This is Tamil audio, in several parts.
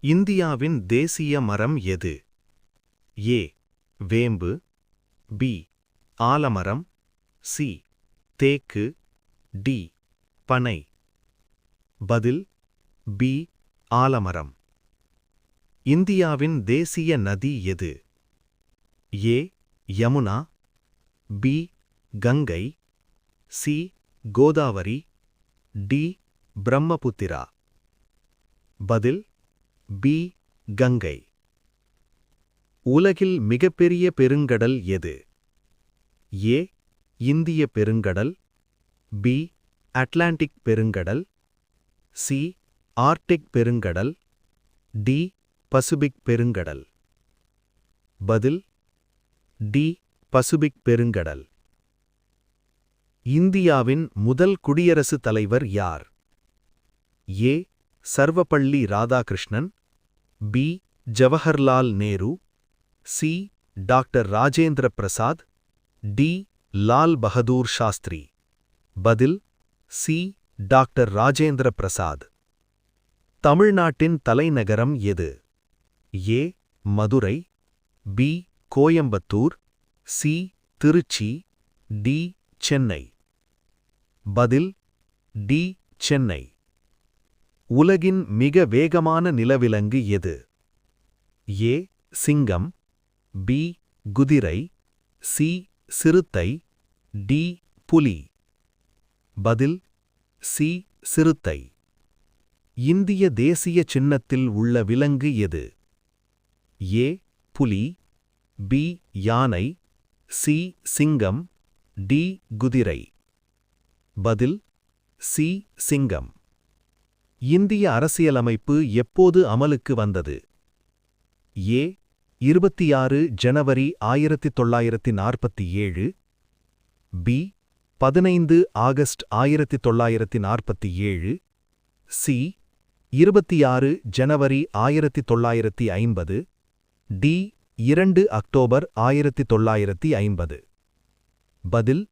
இந்தியாவின் தேசிய மரம் எது? ஏ. வேம்பு. பி. ஆலமரம். சி. தேக்கு. டி. பனை. பதில் பி. ஆலமரம். இந்தியாவின் தேசிய நதி எது? A. Yamuna. B. Ganga. C. Godavari. D. Brahmaputra. பதில் பி. கங்கை. உலகில் மிகப்பெரிய பெருங்கடல் எது? ஏ. இந்திய பெருங்கடல். பி. அட்லாண்டிக் பெருங்கடல். சி. ஆர்க்டிக் பெருங்கடல். டி. பசிபிக் பெருங்கடல். பதில் டி. பசிபிக் பெருங்கடல். இந்தியாவின் முதல் குடியரசுத் தலைவர் யார்? A. Sarvepalli Radhakrishnan. B. Jawaharlal Nehru. C. Doctor Rajendra Prasad. D. Lal Bahadur Shastri. பதில் சி. டாக்டர் ராஜேந்திர பிரசாத். தமிழ்நாட்டின் தலைநகரம் எது? A. Madurai. B. Coimbatore. C. Trichy. D. Chennai. பதில் டி. சென்னை. உலகின் மிக வேகமான நிலவிலங்கு எது? ஏ. சிங்கம். பி. குதிரை. சி. சிறுத்தை. டி. புலி. பதில் சி. சிறுத்தை. இந்திய தேசிய சின்னத்தில் உள்ள விலங்கு எது? ஏ. புலி. பி. யானை. சி. சிங்கம். டி. குதிரை. பதில் சி. சிங்கம். இந்திய அரசியலமைப்பு எப்போது அமலுக்கு வந்தது? ஏ. 26 ஜனவரி 1947. பி. 15 ஆகஸ்ட் 1947. சி. 26 ஜனவரி 1950. டி. 2 அக்டோபர் 1950. பதில்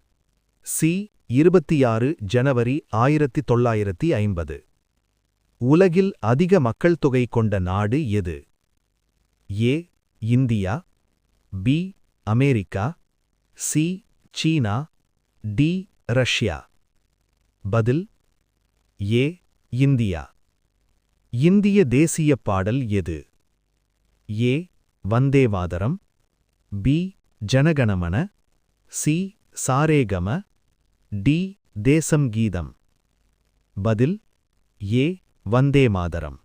சி. 26 ஜனவரி 1950. உலகில் அதிக மக்கள் தொகை கொண்ட நாடு எது? A. India. B. America. C. China. D. Russia. பதில் ஏ. இந்தியா. இந்திய தேசிய பாடல் எது? A. Vande Mataram. B. Jana Gana Mana. C. Saregama. D. தேசம் கீதம். பதில் ஏ. வந்தே மாதரம்.